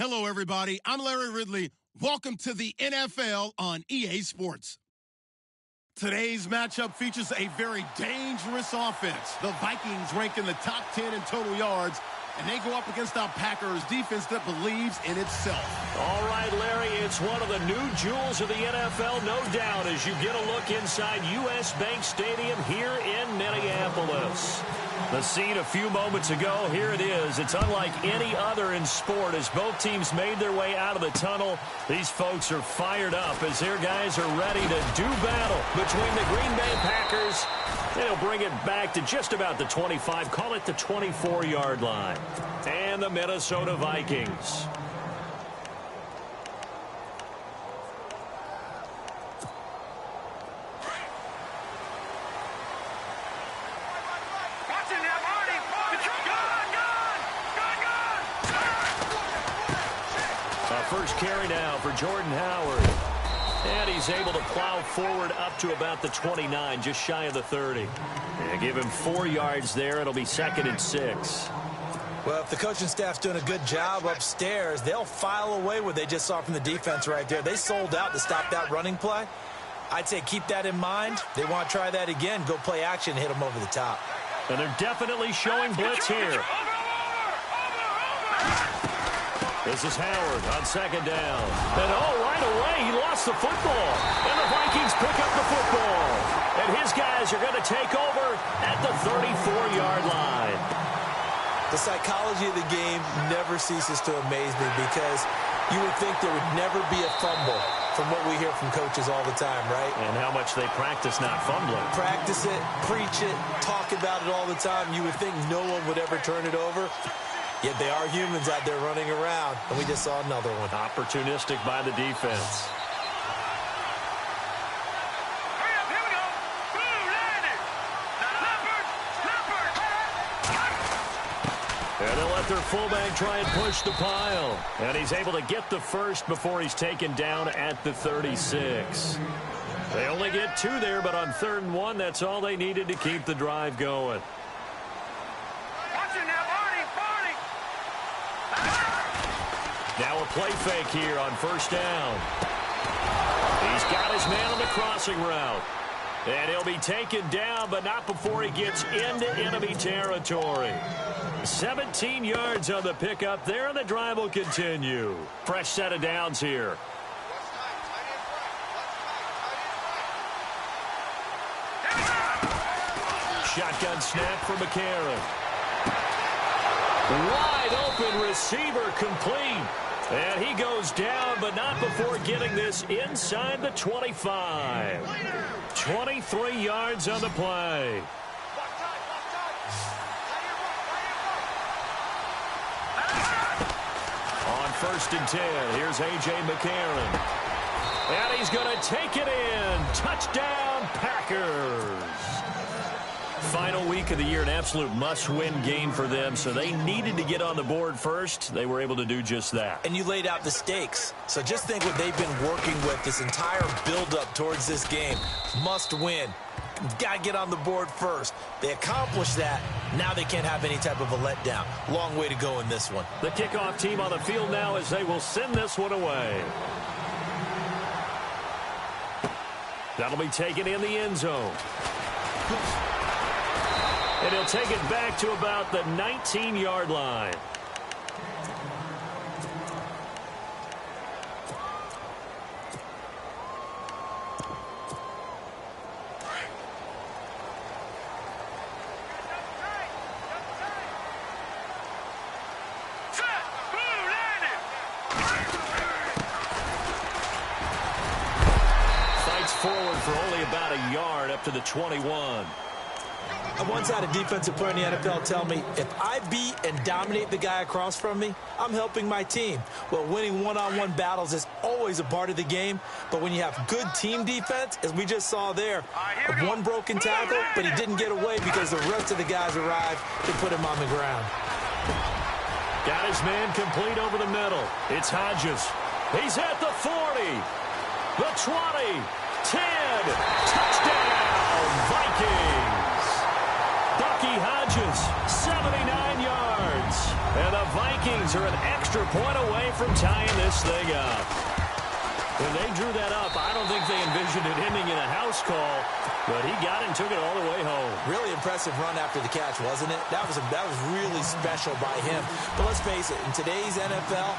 Hello, everybody. I'm Larry Ridley. Welcome to the NFL on EA Sports. Today's matchup features a very dangerous offense. The Vikings rank in the top 10 in total yards, and they go up against our Packers defense that believes in itself. All right, Larry, it's one of the new jewels of the NFL, no doubt, as you get a look inside U.S. Bank Stadium here in Minneapolis. The scene a few moments ago, here it is. It's unlike any other in sport as both teams made their way out of the tunnel. These folks are fired up as their guys are ready to do battle between the Green Bay Packers. They'll bring it back to just about the 25, call it the 24-yard line. And the Minnesota Vikings. First carry now for Jordan Howard. And he's able to plow forward up to about the 29, just shy of the 30. And give him 4 yards there. It'll be 2nd and 6. Well, if the coaching staff's doing a good job upstairs, they'll file away what they just saw from the defense right there. They sold out to stop that running play. I'd say keep that in mind. They want to try that again. Go play action and hit them over the top. And they're definitely showing blitz here. This is Howard on 2nd down. And right away, he lost the football. And the Vikings pick up the football. And his guys are going to take over at the 34-yard line. The psychology of the game never ceases to amaze me because you would think there would never be a fumble from what we hear from coaches all the time, right? And how much they practice not fumbling. Practice it, preach it, talk about it all the time. You would think no one would ever turn it over. Yet they are humans out there running around, and we just saw another one. Opportunistic by the defense. And they'll let their fullback try and push the pile. And he's able to get the first before he's taken down at the 36. They only get 2 there, but on 3rd and 1, that's all they needed to keep the drive going. Now a play fake here on 1st down. He's got his man on the crossing route. And he'll be taken down, but not before he gets into enemy territory. 17 yards on the pickup there, and the drive will continue. Fresh set of downs here. Shotgun snap for McCarron. Wide open receiver complete. And he goes down, but not before getting this inside the 25. 23 yards on the play. On 1st and 10, here's A.J. McCarron. And he's going to take it in. Touchdown, Packers. Final week of the year, an absolute must-win game for them, so they needed to get on the board first. They were able to do just that. And you laid out the stakes. So just think what they've been working with this entire build-up towards this game. Must win. Got to get on the board first. They accomplished that. Now they can't have any type of a letdown. Long way to go in this one. The kickoff team on the field now as they will send this one away. That'll be taken in the end zone. And he'll take it back to about the 19-yard line. Fights forward for only about a yard up to the 21. I once had a defensive player in the NFL tell me, if I beat and dominate the guy across from me, I'm helping my team. Well, winning one-on-one battles is always a part of the game, but when you have good team defense, as we just saw there, one broken tackle, but he didn't get away because the rest of the guys arrived to put him on the ground. Got his man complete over the middle. It's Hodges. He's at the 40, the 20, 10, touchdown, Vikings. Bucky Hodges, 79 yards. And the Vikings are an extra point away from tying this thing up. When they drew that up, I don't think they envisioned it ending in a house call, but he got it and took it all the way home. Really impressive run after the catch, wasn't it? That was really special by him. But let's face it, in today's NFL,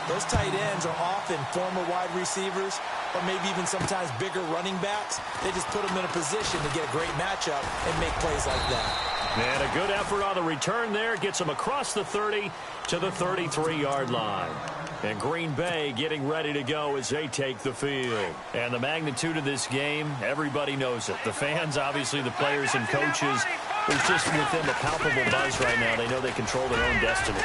those tight ends are often former wide receivers or maybe even sometimes bigger running backs. They just put them in a position to get a great matchup and make plays like that. And a good effort on the return there. Gets him across the 30 to the 33-yard line. And Green Bay getting ready to go as they take the field. And the magnitude of this game, everybody knows it. The fans, obviously the players and coaches. There's just with them a palpable buzz right now. They know they control their own destiny.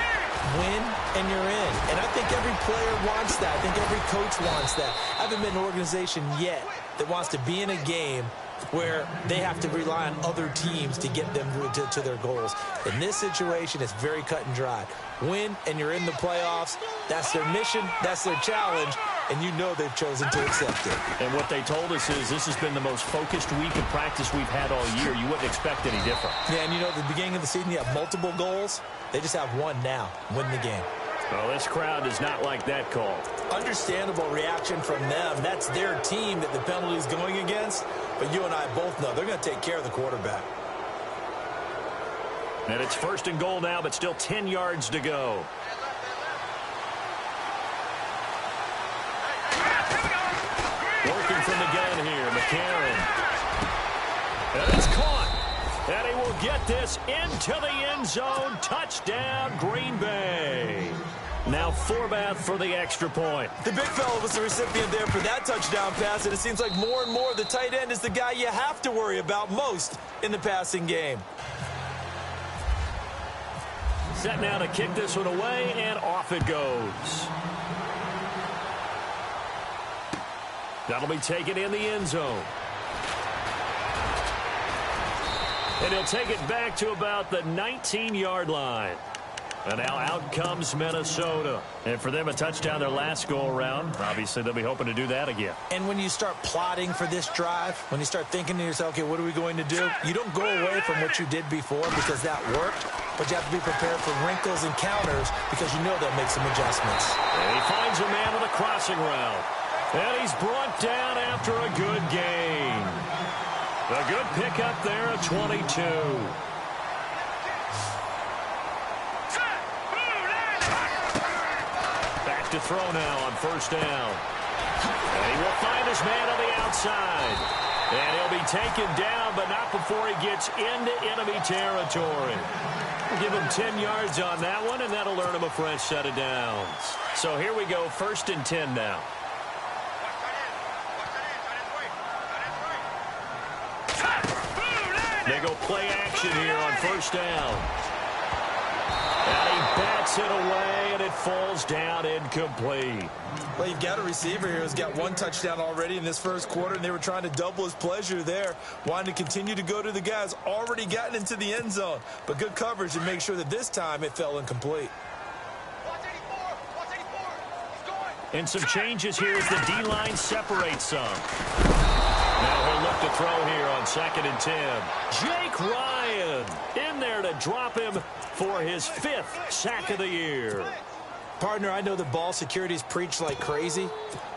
Win and you're in. And I think every player wants that. I think every coach wants that. I haven't been an organization yet that wants to be in a game where they have to rely on other teams to get them to their goals. In this situation, it's very cut and dry. Win, and you're in the playoffs. That's their mission. That's their challenge. And you know they've chosen to accept it. And what they told us is this has been the most focused week of practice we've had all year. You wouldn't expect any different. Yeah, and you know, at the beginning of the season, you have multiple goals. They just have one now. Win the game. Well, this crowd does not like that call. Understandable reaction from them. That's their team that the penalty is going against. But you and I both know they're going to take care of the quarterback. And it's 1st and goal now, but still 10 yards to go. Working from the gun here, McCarron. And it's caught. And he will get this into the end zone. Touchdown, Green Bay. Now Forbath for the extra point. The big fella was the recipient there for that touchdown pass, and it seems like more and more the tight end is the guy you have to worry about most in the passing game. Set now to kick this one away, and off it goes. That'll be taken in the end zone. And he'll take it back to about the 19-yard line. And now out comes Minnesota. And for them, a touchdown their last go-around. Obviously, they'll be hoping to do that again. And when you start plotting for this drive, when you start thinking to yourself, okay, what are we going to do? You don't go away from what you did before because that worked. But you have to be prepared for wrinkles and counters because you know they'll make some adjustments. And he finds a man on the crossing route. And he's brought down after a good gain. A good pickup there at 22. Back to throw now on 1st down. And he will find his man on the outside. And he'll be taken down, but not before he gets into enemy territory. We'll give him 10 yards on that one, and that'll earn him a fresh set of downs. So here we go, 1st and 10 now. They go play action here on 1st down. And he bats it away, and it falls down incomplete. Well, you've got a receiver here who's got one touchdown already in this first quarter, and they were trying to double his pleasure there, wanting to continue to go to the guys already gotten into the end zone. But good coverage and make sure that this time it fell incomplete. And some changes here as the D-line separates some. Now he'll look to throw here on 2nd and 10. Jake Ryan in there to drop him for his 5th sack of the year. Partner, I know the ball security is preached like crazy,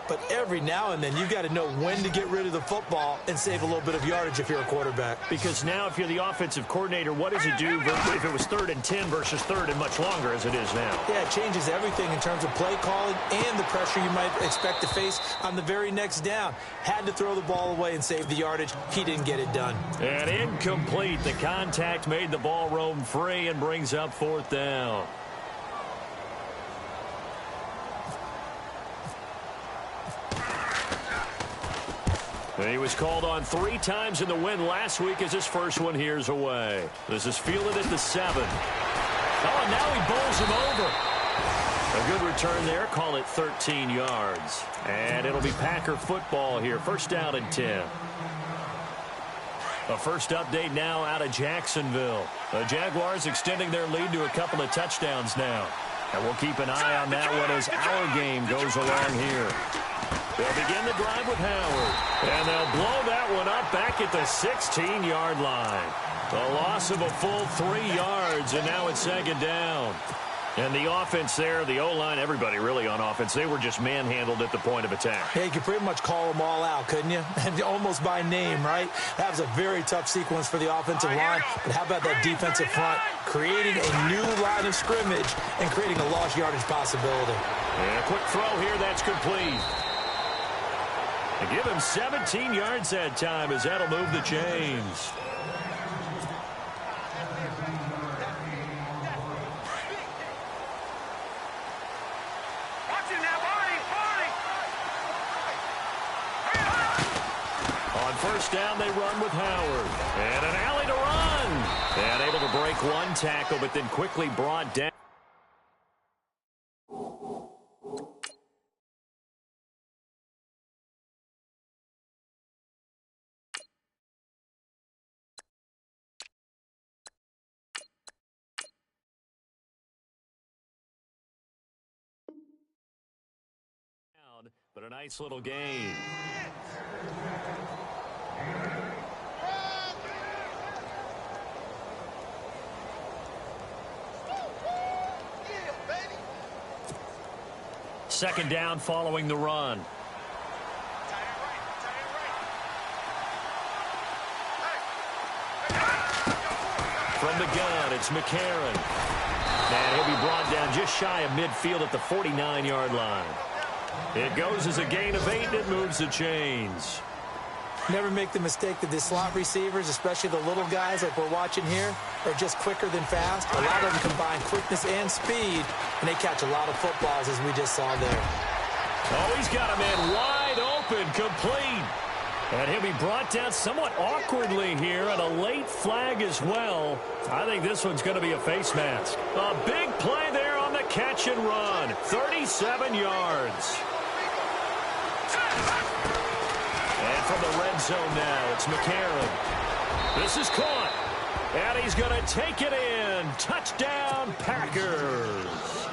but every now and then you've got to know when to get rid of the football and save a little bit of yardage if you're a quarterback. Because now if you're the offensive coordinator, what does it do if it was 3rd and 10 versus 3rd and much longer as it is now? Yeah, it changes everything in terms of play calling and the pressure you might expect to face on the very next down. Had to throw the ball away and save the yardage. He didn't get it done. And incomplete. The contact made the ball roam free and brings up 4th down. And he was called on 3 times in the win last week as his first one here's away. This is fielded at the 7. Oh, and now he bowls him over. A good return there. Call it 13 yards. And it'll be Packer football here. 1st down and 10. A first update now out of Jacksonville. The Jaguars extending their lead to a couple of touchdowns now. And we'll keep an eye on that one as our game goes along here. They'll begin the drive with Howard. And they'll blow that one up back at the 16-yard line. A loss of a full 3 yards, and now it's second down. And the offense there, the O-line, everybody really on offense, they were just manhandled at the point of attack. Yeah, you could pretty much call them all out, couldn't you? And almost by name, right? That was a very tough sequence for the offensive line. But how about that defensive front creating a new line of scrimmage and creating a lost yardage possibility? And a quick throw here, that's complete. And give him 17 yards that time as that'll move the chains. First down, they run with Howard. And an alley to run. And able to break one tackle, but then quickly brought down. But a nice little gain. Second down following the run. From the gun, it's McCarron. And he'll be brought down just shy of midfield at the 49-yard line. It goes as a gain of 8, and it moves the chains. Never make the mistake that the slot receivers, especially the little guys like we're watching here, are just quicker than fast. A lot of them combine quickness and speed, and they catch a lot of footballs, as we just saw there. Oh, he's got a man wide open, complete. And he'll be brought down somewhat awkwardly here, and a late flag as well. I think this one's going to be a face mask. A big play there on the catch and run. 37 yards. And from the red zone now, it's McCarron. This is caught. And he's going to take it in. Touchdown, Packers.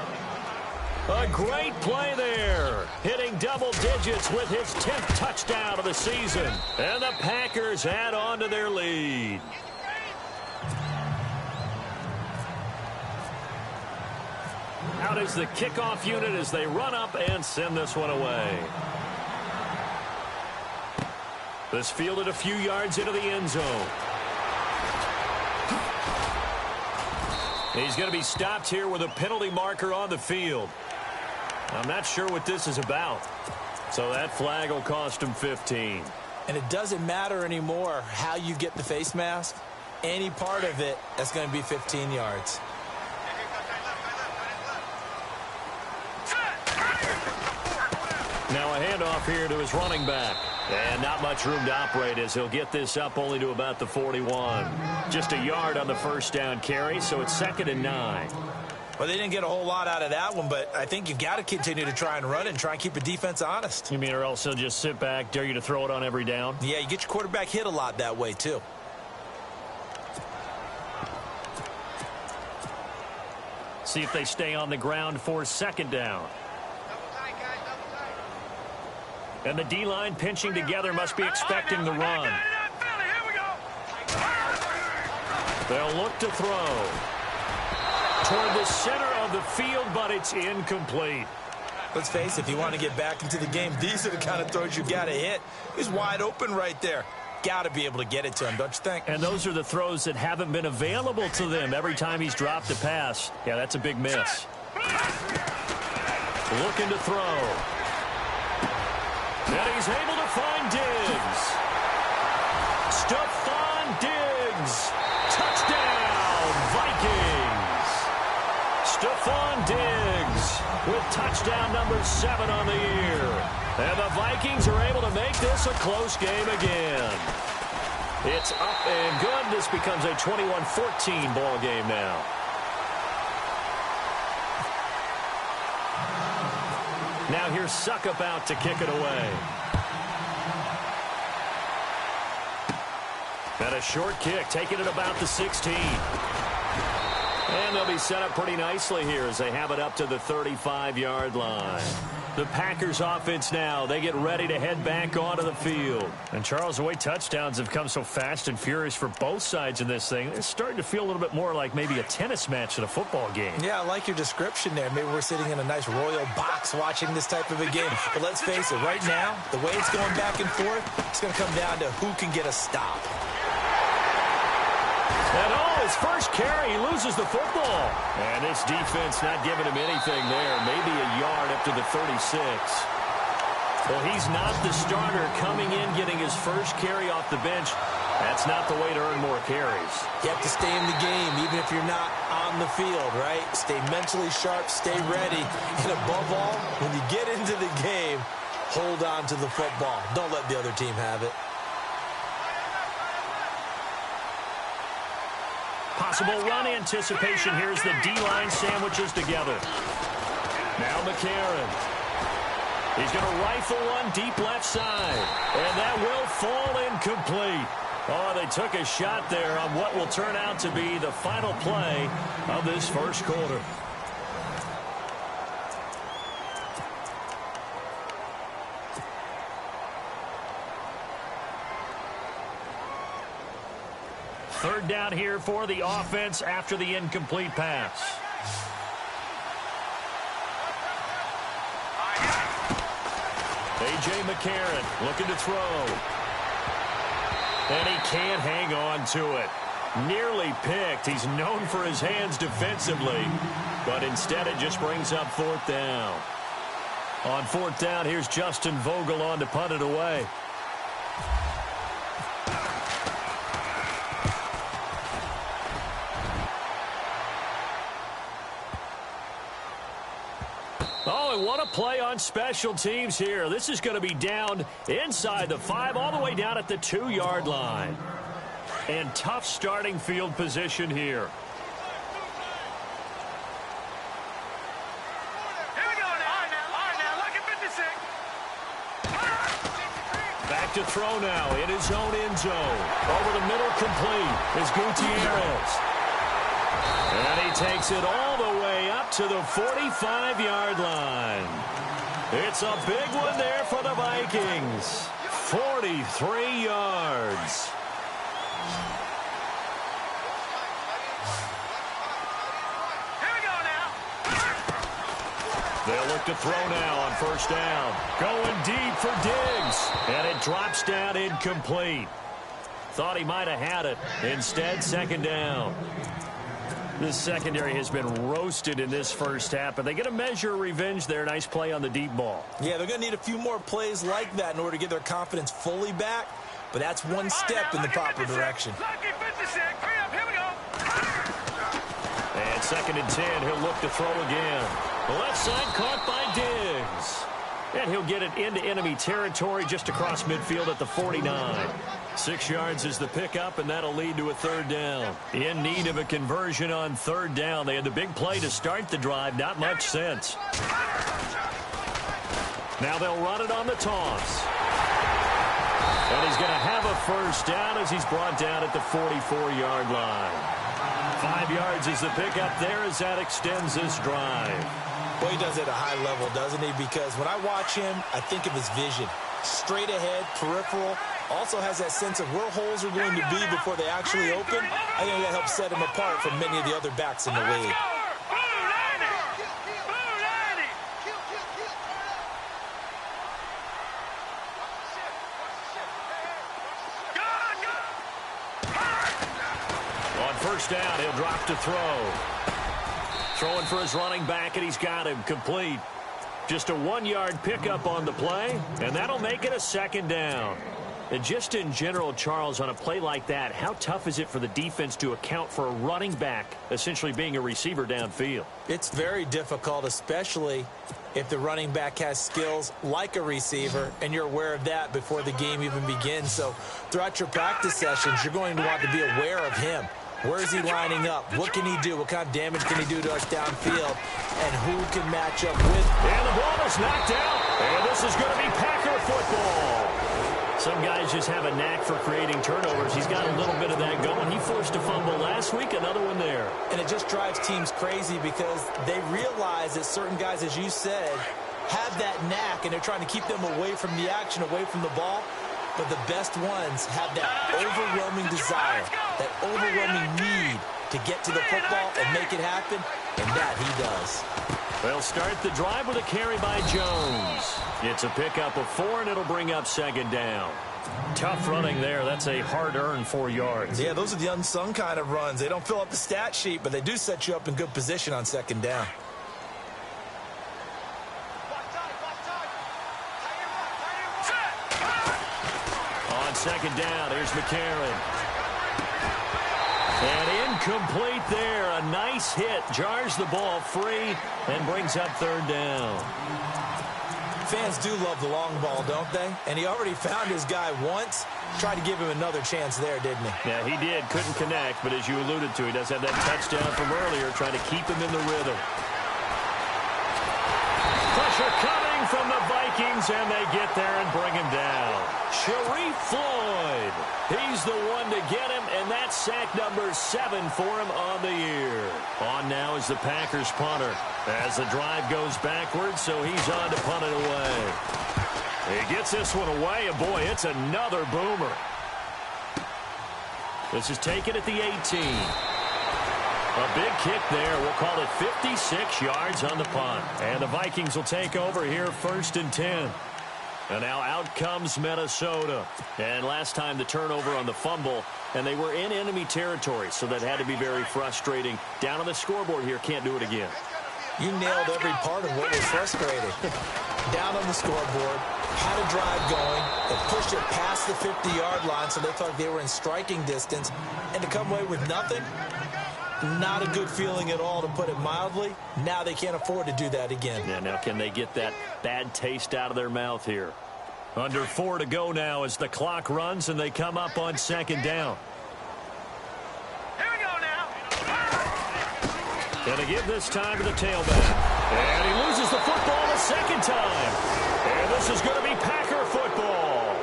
A great play there. Hitting double digits with his 10th touchdown of the season. And the Packers add on to their lead. Out is the kickoff unit as they run up and send this one away. This fielded a few yards into the end zone. He's going to be stopped here with a penalty marker on the field. I'm not sure what this is about. So that flag will cost him 15. And it doesn't matter anymore how you get the face mask. Any part of it, that's going to be 15 yards. Now a handoff here to his running back. And not much room to operate as he'll get this up only to about the 41. Just a yard on the first down carry, so it's 2nd and 9. Well, they didn't get a whole lot out of that one, but I think you've got to continue to try and run it and try and keep the defense honest. You mean or else he'll just sit back, dare you to throw it on every down? Yeah, you get your quarterback hit a lot that way, too. See if they stay on the ground for 2nd down. And the D-line pinching together must be expecting the run. They'll look to throw toward the center of the field, but it's incomplete. Let's face it, if you want to get back into the game, these are the kind of throws you got to hit. He's wide open right there. Got to be able to get it to him, don't you think? And those are the throws that haven't been available to them every time he's dropped a pass. Yeah, that's a big miss. Looking to throw. And he's able to find Diggs. Stephon Diggs. Touchdown, Vikings. Stephon Diggs with touchdown number 7 on the year. And the Vikings are able to make this a close game again. It's up and good. This becomes a 21-14 ball game now. Now here's Suckup out to kick it away. And a short kick, taking it about the 16. And they'll be set up pretty nicely here as they have it up to the 35-yard line. The Packers offense now, they get ready to head back onto the field. And Charles, the way touchdowns have come so fast and furious for both sides in this thing, it's starting to feel a little bit more like maybe a tennis match in a football game. Yeah, I like your description there. Maybe we're sitting in a nice royal box watching this type of a game. But let's face it, right now, the way it's going back and forth, it's going to come down to who can get a stop. And his first carry, he loses the football. And this defense not giving him anything there. Maybe a yard up to the 36. Well, he's not the starter coming in, getting his first carry off the bench. That's not the way to earn more carries. You have to stay in the game, even if you're not on the field, right? Stay mentally sharp, stay ready. And above all, when you get into the game, hold on to the football. Don't let the other team have it. Possible run anticipation. Here's the D-line sandwiches together. Now McCarron. He's going to rifle one deep left side. And that will fall incomplete. Oh, they took a shot there on what will turn out to be the final play of this first quarter. Third down here for the offense after the incomplete pass. A.J. McCarron looking to throw. And he can't hang on to it. Nearly picked. He's known for his hands defensively. But instead it just brings up fourth down. On fourth down, here's Justin Vogel on to punt it away. Oh, and what a play on special teams here. This is going to be down inside the 5, all the way down at the 2-yard line. And tough starting field position here. Here we go now. All right now, look at 56. Back to throw now in his own end zone. Over the middle, complete is Gutierrez. And he takes it all the way up to the 45-yard line. It's a big one there for the Vikings. 43 yards. Here we go now. They'll look to throw now on first down. Going deep for Diggs. And it drops down incomplete. Thought he might have had it. Instead, second down. This secondary has been roasted in this first half, but they get a measure of revenge there. Nice play on the deep ball. Yeah, they're going to need a few more plays like that in order to get their confidence fully back, but that's one step in the proper direction. Lucky 56. Hurry up, here we go. And second and 10, he'll look to throw again. The left side caught by Diggs. And he'll get it into enemy territory just across midfield at the 49. 6 yards is the pickup, and that'll lead to a third down. In need of a conversion on third down. They had the big play to start the drive. Not much sense. Now they'll run it on the toss. And he's going to have a first down as he's brought down at the 44-yard line. 5 yards is the pickup there as that extends this drive. Well, he does it at a high level, doesn't he? Because when I watch him, I think of his vision. Straight ahead, peripheral. Also has that sense of where holes are going to be before they actually open. I think that helps set him apart from many of the other backs in the league. On first down, he'll drop to throw. Throwing for his running back, and he's got him complete. Just a 1-yard pickup on the play, and that'll make it a second down. And just in general, Charles, on a play like that, how tough is it for the defense to account for a running back essentially being a receiver downfield? It's very difficult, especially if the running back has skills like a receiver, and you're aware of that before the game even begins. So throughout your practice sessions, you're going to want to be aware of him. Where is he lining up? What can he do? What kind of damage can he do to us downfield? And who can match up with him? And the ball is knocked out. And this is going to be Packer football. Some guys just have a knack for creating turnovers. He's got a little bit of that going. He forced a fumble last week, another one there. And it just drives teams crazy because they realize that certain guys, as you said, have that knack, and they're trying to keep them away from the action, away from the ball. But the best ones have that overwhelming desire, that overwhelming need to get to the football and make it happen, and that he does. They'll start the drive with a carry by Jones. It's a pickup of 4, and it'll bring up second down. Tough running there. That's a hard-earned 4 yards. Yeah, those are the unsung kind of runs. They don't fill up the stat sheet, but they do set you up in good position on second down. On second down, here's McCarron. And incomplete there. A nice hit. Jars the ball free and brings up third down. Fans do love the long ball, don't they? And he already found his guy once. Tried to give him another chance there, didn't he? Yeah, he did. Couldn't connect, but as you alluded to, he does have that touchdown from earlier, trying to keep him in the rhythm. Pressure coming from the Vikings, and they get there and bring him down. Sharif Floyd. He's the one to get him, and that's sack number 7 for him on the year. On now is the Packers punter as the drive goes backwards, so he's on to punt it away. He gets this one away, and boy, it's another boomer. This is taken at the 18. A big kick there. We'll call it 56 yards on the punt. And the Vikings will take over here, 1st and 10. And now out comes Minnesota. And last time the turnover on the fumble, and they were in enemy territory, so that had to be very frustrating. Down on the scoreboard here, can't do it again. You nailed every part of what was frustrating. Down on the scoreboard, had a drive going, and pushed it past the 50-yard line, so they thought they were in striking distance. And to come away with nothing, not a good feeling at all, to put it mildly. Now they can't afford to do that again. Yeah, now can they get that bad taste out of their mouth here? Under 4 to go now as the clock runs, and they come up on second down. Here we go now. Going to give this time to the tailback. And he loses the football a second time. And this is going to be Packer football.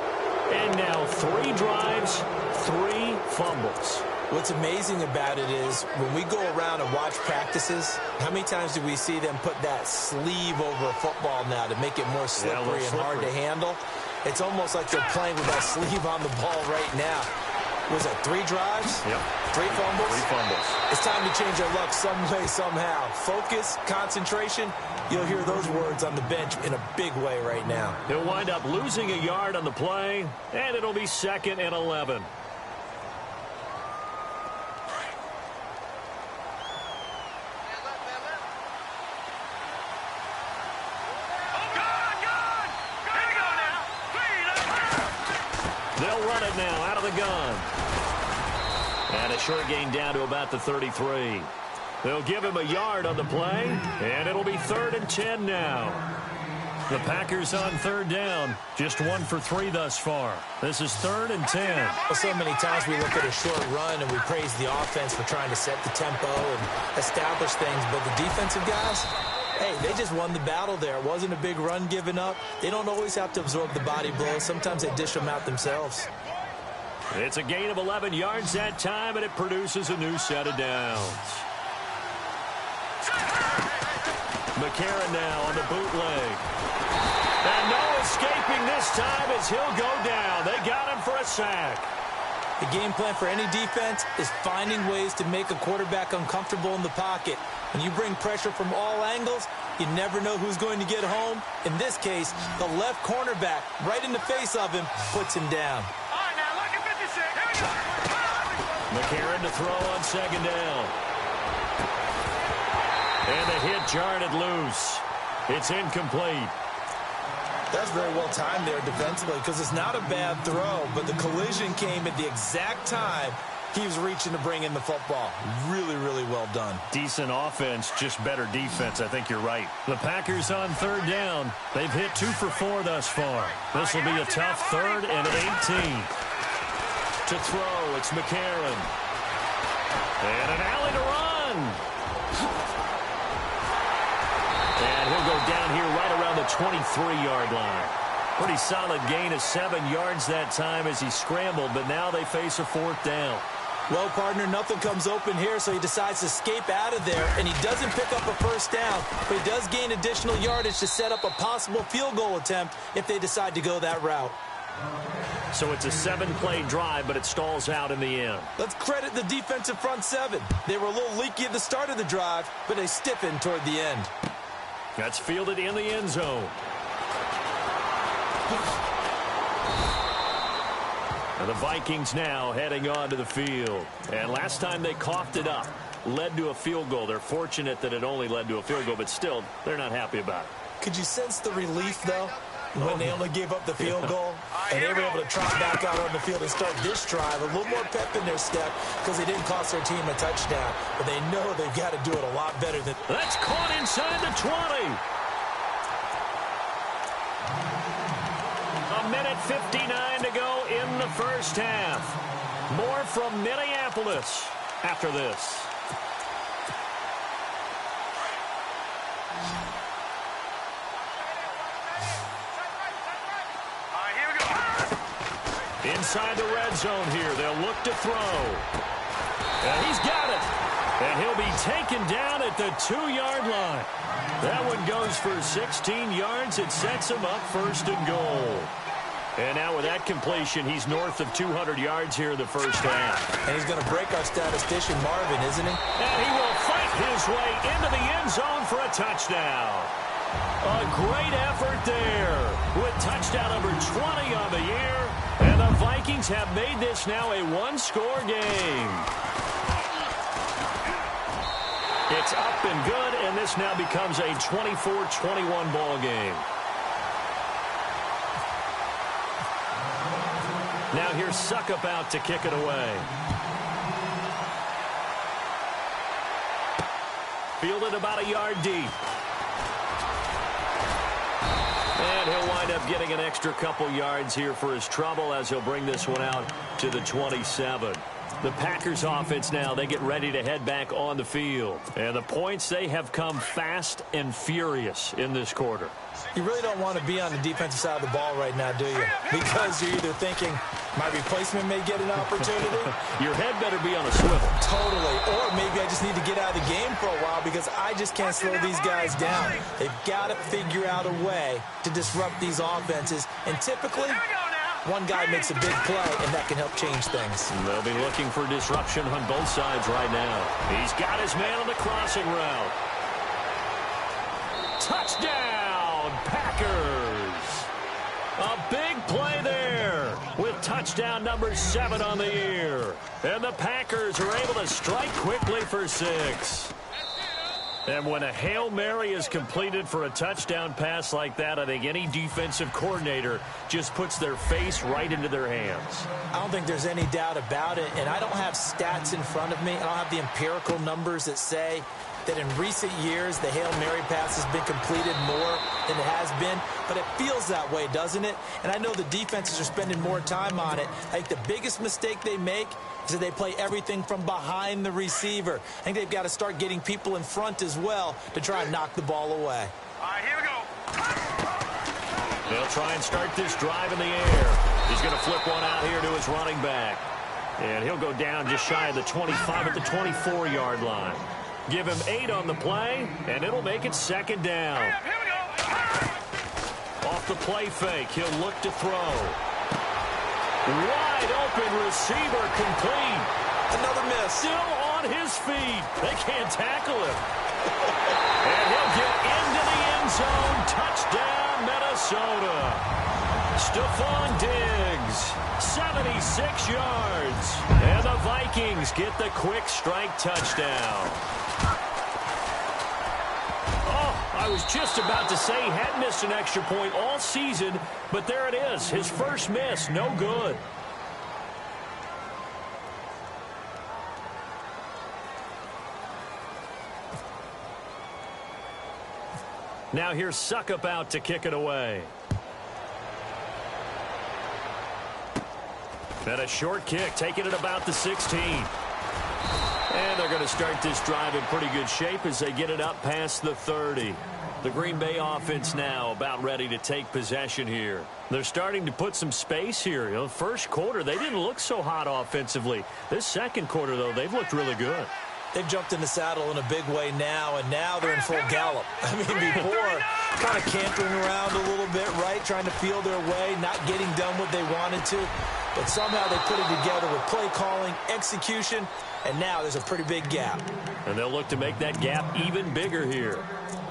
And now 3 drives, 3 fumbles. What's amazing about it is when we go around and watch practices, how many times do we see them put that sleeve over a football now to make it more slippery and hard to handle? It's almost like they're playing with that sleeve on the ball right now. Was it 3 drives? Yep. 3 fumbles? 3 fumbles. It's time to change our luck some way, somehow. Focus, concentration. You'll hear those words on the bench in a big way right now. He'll wind up losing a yard on the play, and it'll be 2nd and 11. They'll run it now out of the gun. And a short gain down to about the 33. They'll give him a yard on the play, and it'll be 3rd and 10 now. The Packers on 3rd down, just 1 for 3 thus far. This is 3rd and 10. Well, so many times we look at a short run and we praise the offense for trying to set the tempo and establish things, but the defensive guys, hey, they just won the battle there. It wasn't a big run given up. They don't always have to absorb the body blows. Sometimes they dish them out themselves. It's a gain of 11 yards that time, and it produces a new set of downs. McCarron now on the bootleg. And no escaping this time as he'll go down. They got him for a sack. The game plan for any defense is finding ways to make a quarterback uncomfortable in the pocket. When you bring pressure from all angles, you never know who's going to get home. In this case, the left cornerback, right in the face of him, puts him down. All right, now, look at 56. Here we go. McCarron to throw on second down. And the hit jarred it loose. It's incomplete. That's very well timed there defensively because it's not a bad throw, but the collision came at the exact time he was reaching to bring in the football. Really, really well done. Decent offense, just better defense. I think you're right. The Packers on 3rd down. They've hit 2 for 4 thus far. This will be a tough 3rd and 18. To throw, it's McCarron. And an alley to run. And he'll go down here right around the 23-yard line. Pretty solid gain of 7 yards that time as he scrambled, but now they face a 4th down. Well, partner, nothing comes open here, so he decides to escape out of there, and he doesn't pick up a first down, but he does gain additional yardage to set up a possible field goal attempt if they decide to go that route. So it's a 7-play drive, but it stalls out in the end. Let's credit the defensive front seven. They were a little leaky at the start of the drive, but they stiffened toward the end. That's fielded in the end zone. And the Vikings now heading onto the field. And last time they coughed it up, led to a field goal. They're fortunate that it only led to a field goal, but still, they're not happy about it. Could you sense the relief, though, when they only gave up the field goal? And they were able to trot back out on the field and start this drive. A little more pep in their step because they didn't cost their team a touchdown. But they know they've got to do it a lot better than... That's caught inside the 20. A minute 59 to go in the first half. More from Minneapolis after this. Here we go. Inside the red zone here. They'll look to throw. And he's got it. And he'll be taken down at the 2-yard line. That one goes for 16 yards. It sets him up first and goal. And now with that completion, he's north of 200 yards here in the first half. And he's going to break our statistician, Marvin, isn't he? And he will fight his way into the end zone for a touchdown. A great effort there with touchdown number 20 on the year. And the Vikings have made this now a one-score game. It's up and good, and this now becomes a 24-21 ball game. Now here's Suckup out to kick it away. Fielded about a yard deep. And he'll wind up getting an extra couple yards here for his trouble as he'll bring this one out to the 27. The Packers offense now, they get ready to head back on the field. And the points, they have come fast and furious in this quarter. You really don't want to be on the defensive side of the ball right now, do you? Because you're either thinking, my replacement may get an opportunity. Your head better be on a swivel. Totally. Or maybe I just need to get out of the game for a while because I just can't slow these guys down. They've got to figure out a way to disrupt these offenses. And typically, one guy makes a big play, and that can help change things. They'll be looking for disruption on both sides right now. He's got his man on the crossing route. Touchdown, Packers! A big play there with touchdown number 7 on the year. And the Packers are able to strike quickly for 6. And when a Hail Mary is completed for a touchdown pass like that, I think any defensive coordinator just puts their face right into their hands. I don't think there's any doubt about it, and I don't have stats in front of me. I don't have the empirical numbers that say that in recent years the Hail Mary pass has been completed more than it has been, but it feels that way, doesn't it? And I know the defenses are spending more time on it. I think the biggest mistake they make is that they play everything from behind the receiver. I think they've got to start getting people in front as well to try and knock the ball away. Here we go. They'll try and start this drive in the air. He's going to flip one out here to his running back. And he'll go down just shy of the 25 at the 24-yard line. Give him 8 on the play, and it'll make it second down. Here we go. Off the play fake, he'll look to throw. Wide open receiver complete. Another miss. Still on his feet. They can't tackle him. And he'll get into the end zone. Touchdown, Minnesota. Stephon Diggs, 76 yards. And the Vikings get the quick strike touchdown. I was just about to say he hadn't missed an extra point all season, but there it is. His first miss, no good. Now here's Suckup out to kick it away. And a short kick, taking it about the 16. And they're going to start this drive in pretty good shape as they get it up past the 30. The Green Bay offense now about ready to take possession here. They're starting to put some space here. You know, first quarter, they didn't look so hot offensively. This second quarter, though, they've looked really good. They've jumped in the saddle in a big way now, and now they're in full gallop. I mean, before, kind of cantering around a little bit, right, trying to feel their way, not getting done what they wanted to. But somehow they put it together with play calling, execution, and now there's a pretty big gap. And they'll look to make that gap even bigger here.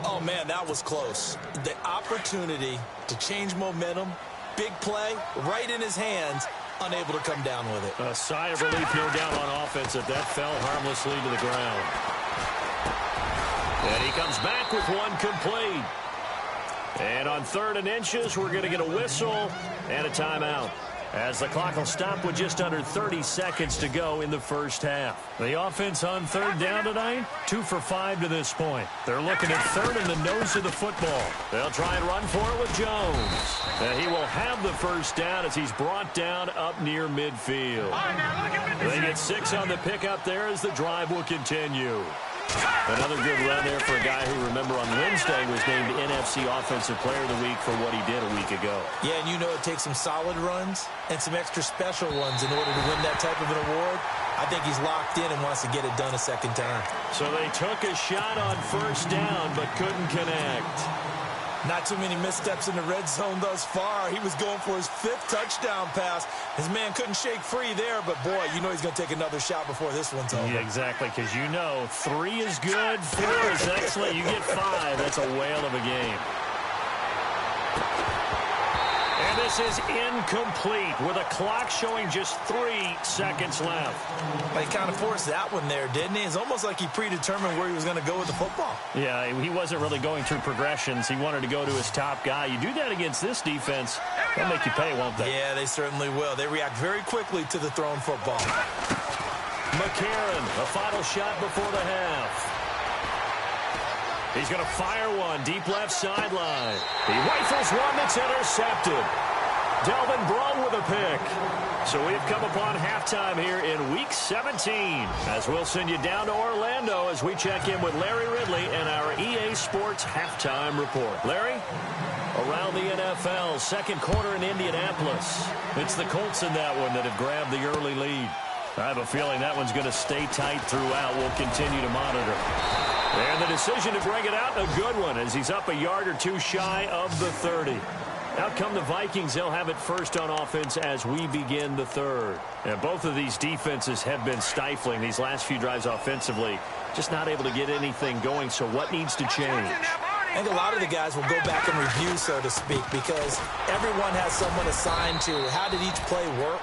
Oh, man, that was close. The opportunity to change momentum, big play, right in his hands, unable to come down with it. A sigh of relief, no doubt, on offense that fell harmlessly to the ground. And he comes back with one complete. And on 3rd and inches, we're going to get a whistle and a timeout, as the clock will stop with just under 30 seconds to go in the first half. The offense on 3rd down tonight, 2 for 5 to this point. They're looking at 3rd in the nose of the football. They'll try and run for it with Jones. And he will have the first down as he's brought down up near midfield. They get 6 on the pickup there as the drive will continue. Another good run there for a guy who, remember, on Wednesday was named NFC Offensive Player of the Week for what he did a week ago. Yeah, and you know it takes some solid runs and some extra special ones in order to win that type of an award. I think he's locked in and wants to get it done a second time. So they took a shot on 1st down but couldn't connect. Not too many missteps in the red zone thus far. He was going for his 5th touchdown pass. His man couldn't shake free there, but boy, you know he's going to take another shot before this one's over. Yeah, exactly, because you know 3 is good, 4 is excellent. You get 5, that's a whale of a game. And this is incomplete with a clock showing just 3 seconds left. He kind of forced that one there, didn't he? It's almost like he predetermined where he was going to go with the football. Yeah, he wasn't really going through progressions. He wanted to go to his top guy. You do that against this defense, they'll make you pay, won't they? Yeah, they certainly will. They react very quickly to the thrown football. McCarron, a final shot before the half. He's going to fire one deep left sideline. He rifles one that's intercepted. Delvin Braun with a pick. So we've come upon halftime here in Week 17, as we'll send you down to Orlando as we check in with Larry Ridley and our EA Sports Halftime Report. Larry, around the NFL, second quarter in Indianapolis. It's the Colts in that one that have grabbed the early lead. I have a feeling that one's going to stay tight throughout. We'll continue to monitor. And the decision to bring it out, a good one, as he's up a yard or 2 shy of the 30. Out come the Vikings. They'll have it first on offense as we begin the 3rd. And both of these defenses have been stifling these last few drives offensively. Just not able to get anything going, so what needs to change? I think a lot of the guys will go back and review, so to speak, because everyone has someone assigned to how did each play work.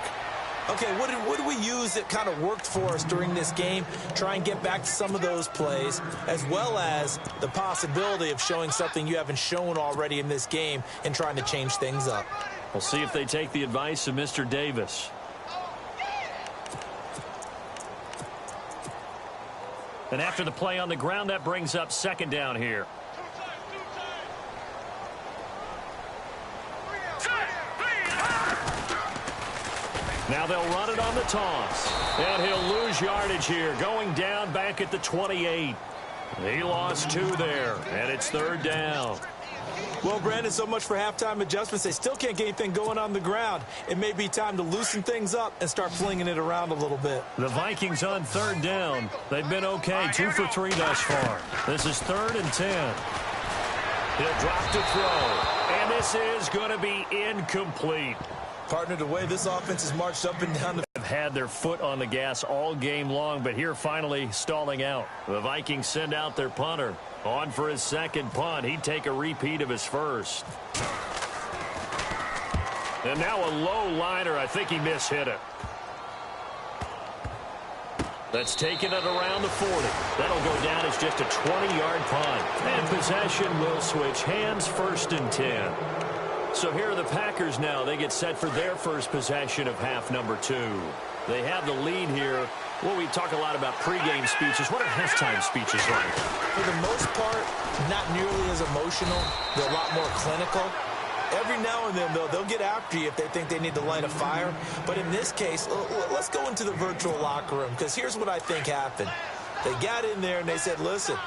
Okay, what did we use that kind of worked for us during this game? Try and get back to some of those plays, as well as the possibility of showing something you haven't shown already in this game and trying to change things up. We'll see if they take the advice of Mr. Davis. And after the play on the ground, that brings up 2nd down here. Now they'll run it on the toss. And he'll lose yardage here, going down back at the 28. He lost 2 there, and it's 3rd down. Well, Brandon, so much for halftime adjustments. They still can't get anything going on the ground. It may be time to loosen things up and start flinging it around a little bit. The Vikings on 3rd down. They've been okay, 2 for 3 thus far. This is 3rd and 10. He'll drop to throw, and this is going to be incomplete. Partner, the way this offense has marched up and down the have had their foot on the gas all game long, but here finally stalling out. The Vikings send out their punter. On for his 2nd punt. He'd take a repeat of his first. And now a low liner. I think he mishit it. That's taken it around the 40. That'll go down as just a 20-yard punt. And possession will switch hands, 1st and 10. So here are the Packers now. They get set for their first possession of half number 2. They have the lead here. Well, we talk a lot about pregame speeches. What are halftime speeches like? For the most part, not nearly as emotional. They're a lot more clinical. Every now and then, though, they'll get after you if they think they need to light a fire. But in this case, let's go into the virtual locker room, because here's what I think happened. They got in there and they said, listen,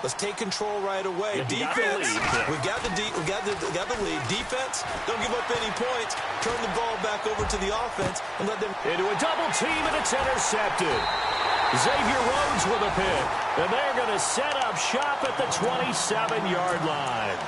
Let's take control right away. Defense, we got the lead. Defense, don't give up any points. Turn the ball back over to the offense and let them into a double team, and it's intercepted. Xavier Rhodes with a pick, and they're going to set up shop at the 27-yard line.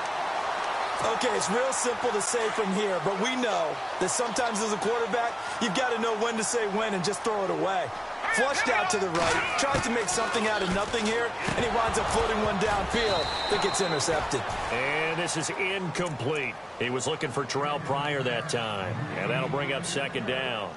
Okay, it's real simple to say from here, but we know that sometimes as a quarterback, you've got to know when to say when and just throw it away. Flushed out to the right, tries to make something out of nothing here, and he winds up floating one downfield that gets intercepted. And this is incomplete. He was looking for Terrell Pryor that time, and that'll bring up second down.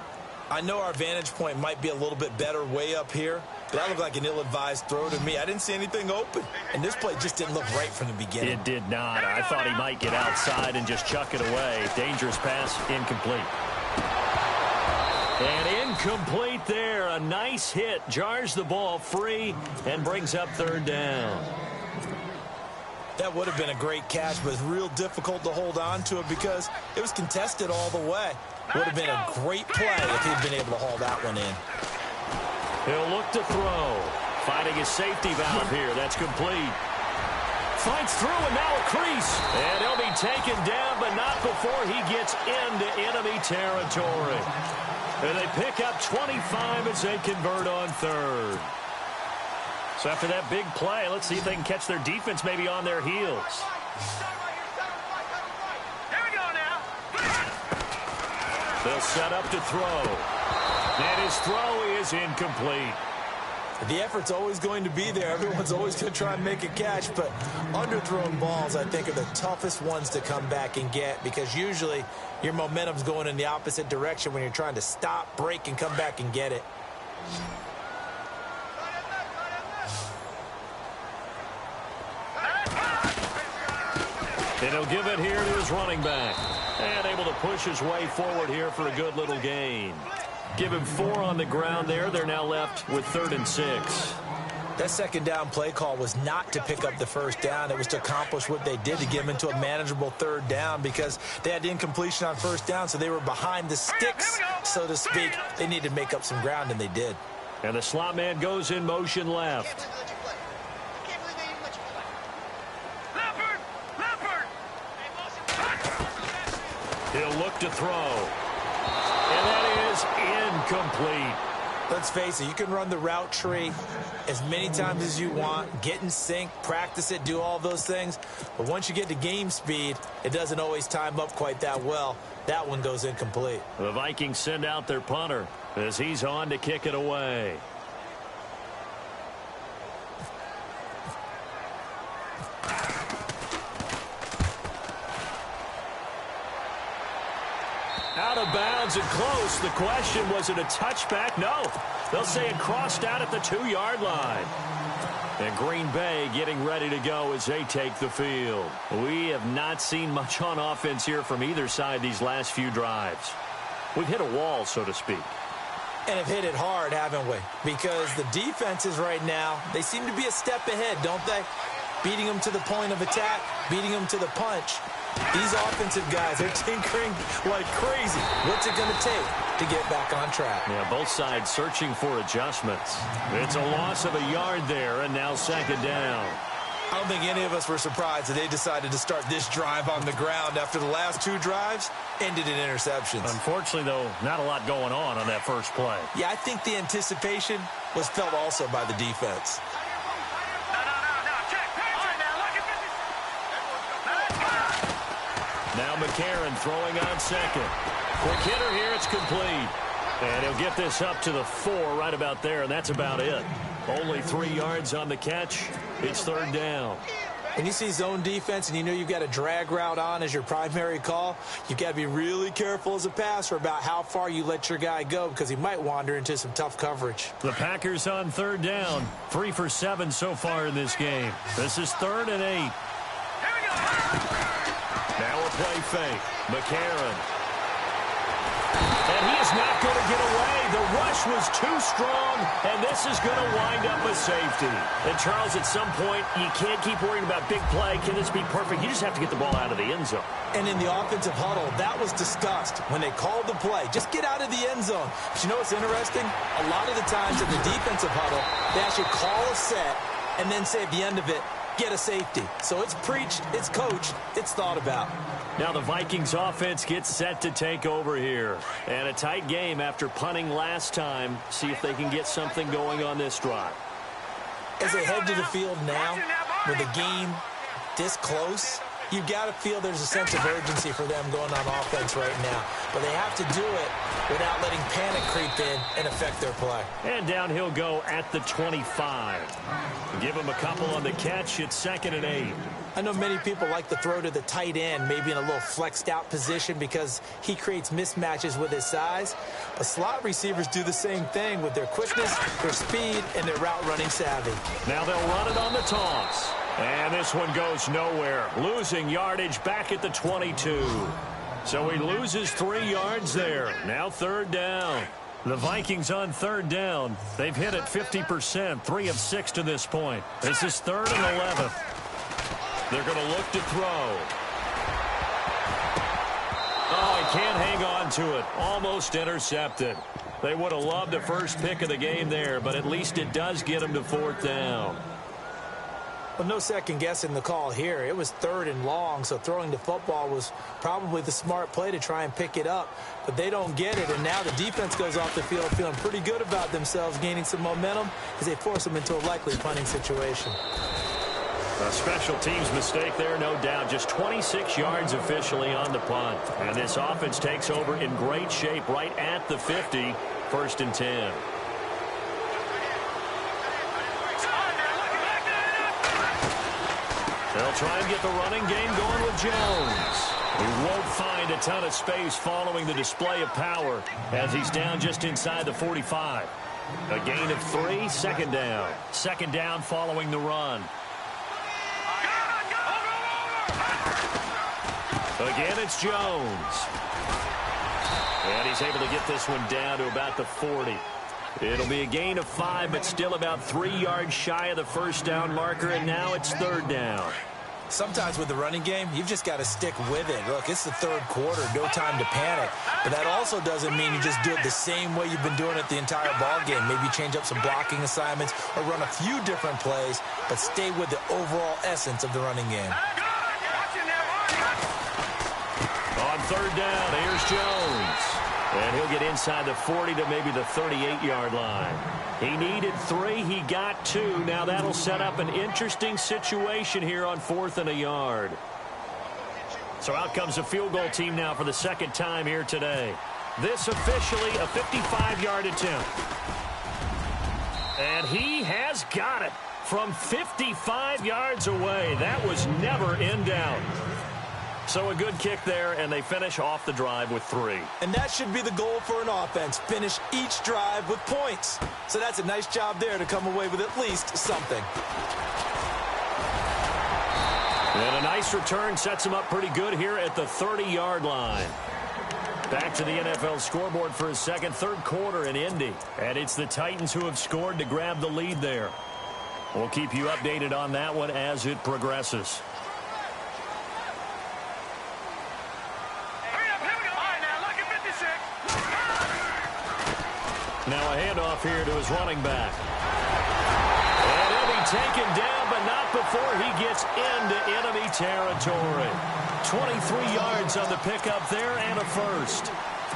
I know our vantage point might be a little bit better way up here, but that looked like an ill-advised throw to me. I didn't see anything open, and this play just didn't look right from the beginning. It did not. I thought he might get outside and just chuck it away. Dangerous pass, incomplete. And incomplete there. A nice hit. Jars the ball free and brings up third down. That would have been a great catch, but it's real difficult to hold on to it because it was contested all the way. Would have been a great play if he'd been able to haul that one in. He'll look to throw. Finding his safety valve here. That's complete. Fights through and now a crease. And he'll be taken down, but not before he gets into enemy territory. And they pick up 25 as they convert on third. So after that big play, let's see if they can catch their defense maybe on their heels. Here we go now. They'll set up to throw. And his throw is incomplete. The effort's always going to be there. Everyone's always going to try and make a catch, but underthrown balls, I think, are the toughest ones to come back and get because usually your momentum's going in the opposite direction when you're trying to stop, break, and come back and get it. And he'll give it here to his running back. And able to push his way forward here for a good little gain. Give him 4 on the ground there. They're now left with 3rd and 6. That second down play call was not to pick up the first down. It was to accomplish what they did to get them into a manageable 3rd down because they had the incompletion on first down, so they were behind the sticks, so to speak. They needed to make up some ground, and they did. And the slot man goes in motion left. He'll look to throw. And that is incomplete. Let's face it, you can run the route tree as many times as you want, get in sync, practice it, do all those things. But once you get to game speed, it doesn't always time up quite that well. That one goes incomplete. The Vikings send out their punter as he's on to kick it away. Out of bounds and close. The question, was it a touchback? No. They'll say it crossed out at the 2-yard line. And Green Bay getting ready to go as they take the field. We have not seen much on offense here from either side these last few drives. We've hit a wall, so to speak. And have hit it hard, haven't we? Because the defenses right now, they seem to be a step ahead, don't they? Beating them to the point of attack, beating them to the punch. These offensive guys are tinkering like crazy. What's it going to take to get back on track? Yeah, both sides searching for adjustments. It's a loss of a yard there, and now second down. I don't think any of us were surprised that they decided to start this drive on the ground after the last 2 drives ended in interceptions. Unfortunately, though, not a lot going on that first play. Yeah, I think the anticipation was felt also by the defense. Now McCarron throwing on second. Quick hitter here, it's complete. And he'll get this up to the 4 right about there, and that's about it. Only 3 yards on the catch. It's third down. When you see zone defense and you know you've got a drag route on as your primary call, you've got to be really careful as a passer about how far you let your guy go because he might wander into some tough coverage. The Packers on third down. 3 for 7 so far in this game. This is 3rd and 8. Now a play fake. McCarron. And he is not going to get away. The rush was too strong, and this is going to wind up a safety. And, Charles, at some point, you can't keep worrying about big play. Can this be perfect? You just have to get the ball out of the end zone. And in the offensive huddle, that was discussed when they called the play. Just get out of the end zone. But you know what's interesting? A lot of the times in the defensive huddle, they actually call a set and then say at the end of it, get a safety. So it's preached, it's coached, it's thought about. Now the Vikings offense gets set to take over here. And a tight game after punting last time. See if they can get something going on this drive. As they head to the field now, with the game this close, you've got to feel there's a sense of urgency for them going on offense right now. But they have to do it without letting panic creep in and affect their play. And down he'll go at the 25. Give him a couple on the catch. It's 2nd and 8. I know many people like to throw to the tight end, maybe in a little flexed out position because he creates mismatches with his size. But slot receivers do the same thing with their quickness, their speed, and their route running savvy. Now they'll run it on the toss. And this one goes nowhere. Losing yardage back at the 22. So he loses 3 yards there. Now 3rd down. The Vikings on 3rd down. They've hit it 50%, 3 of 6 to this point. This is 3rd and 11. They're going to look to throw. Oh, he can't hang on to it. Almost intercepted. They would have loved the first pick of the game there, but at least it does get them to 4th down. Well, no second guessing the call here. It was 3rd and long, so throwing the football was probably the smart play to try and pick it up. But they don't get it, and now the defense goes off the field feeling pretty good about themselves, gaining some momentum as they force them into a likely punting situation. A special teams mistake there, no doubt. Just 26 yards officially on the punt. And this offense takes over in great shape right at the 50. 1st and 10. They'll try and get the running game going with Jones. He won't find a ton of space following the display of power as he's down just inside the 45. A gain of 3, 2nd down. 2nd down following the run. Again, it's Jones. And he's able to get this one down to about the 40. It'll be a gain of 5, but still about 3 yards shy of the 1st down marker, and now it's 3rd down. Sometimes with the running game, you've just got to stick with it. Look, it's the 3rd quarter, no time to panic. But that also doesn't mean you just do it the same way you've been doing it the entire ball game. Maybe change up some blocking assignments or run a few different plays, but stay with the overall essence of the running game. On 3rd down, here's Jones. And he'll get inside the 40 to maybe the 38-yard line. He needed 3. He got 2. Now that'll set up an interesting situation here on 4th and a yard. So out comes a field goal team now for the 2nd time here today. This officially a 55-yard attempt. And he has got it from 55 yards away. That was never in doubt. So a good kick there, and they finish off the drive with 3. And that should be the goal for an offense, finish each drive with points. So that's a nice job there to come away with at least something. And a nice return sets him up pretty good here at the 30-yard line. Back to the NFL scoreboard for his 3rd quarter in Indy. And it's the Titans who have scored to grab the lead there. We'll keep you updated on that one as it progresses. Now a handoff here to his running back. And he'll be taken down, but not before he gets into enemy territory. 23 yards on the pickup there and a 1st.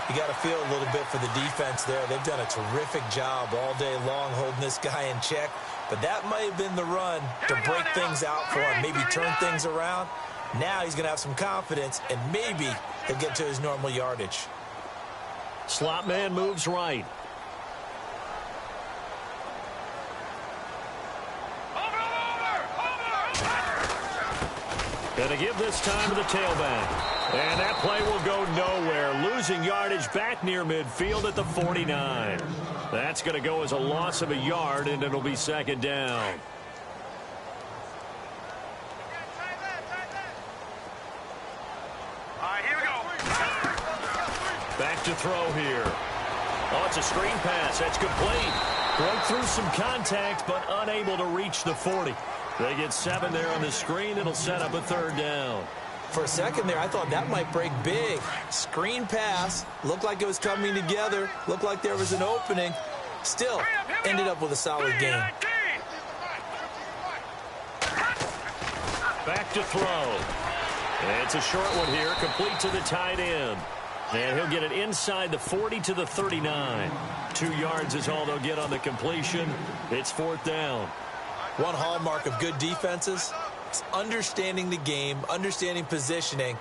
You got to feel a little bit for the defense there. They've done a terrific job all day long holding this guy in check. But that might have been the run to break things out for him, maybe turn things around. Now he's going to have some confidence, and maybe he'll get to his normal yardage. Slot man moves right. And to give this time to the tailback. And that play will go nowhere. Losing yardage back near midfield at the 49. That's going to go as a loss of a yard, and it'll be 2nd down. All right, here we go. Back to throw here. Oh, it's a screen pass. That's complete. Broke through some contact, but unable to reach the 40. They get 7 there on the screen. It'll set up a 3rd down. For a second there, I thought that might break big. Screen pass. Looked like it was coming together. Looked like there was an opening. Still, ended up with a solid game. Back to throw. It's a short one here, complete to the tight end. And he'll get it inside the 40 to the 39. 2 yards is all they'll get on the completion. It's 4th down. One hallmark of good defenses is understanding the game, understanding positioning,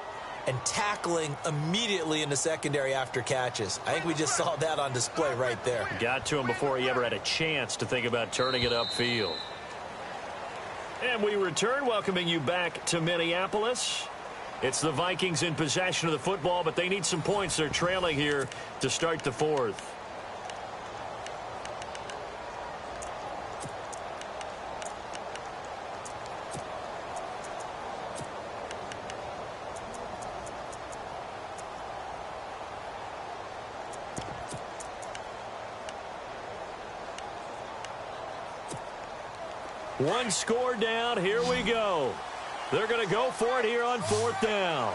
and tackling immediately in the secondary after catches. I think we just saw that on display right there. Got to him before he ever had a chance to think about turning it upfield. And we return, welcoming you back to Minneapolis. It's the Vikings in possession of the football, but they need some points. They're trailing here to start the 4th. One score down. Here we go. They're going to go for it here on 4th down.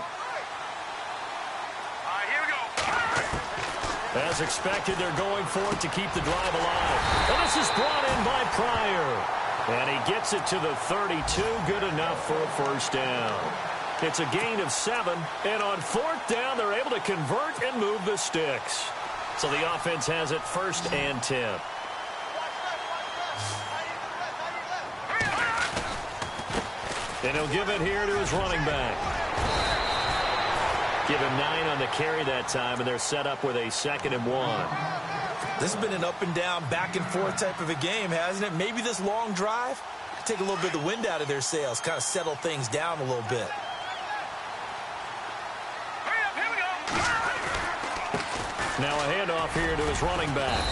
Here we go. As expected, they're going for it to keep the drive alive. And this is brought in by Pryor. And he gets it to the 32. Good enough for a 1st down. It's a gain of 7. And on 4th down, they're able to convert and move the sticks. So the offense has it 1st and 10. And he'll give it here to his running back. Give him 9 on the carry that time, and they're set up with a 2nd and 1. This has been an up and down, back and forth type of a game, hasn't it? Maybe this long drive could take a little bit of the wind out of their sails, kind of settle things down a little bit. Here we go. Now a handoff here to his running back.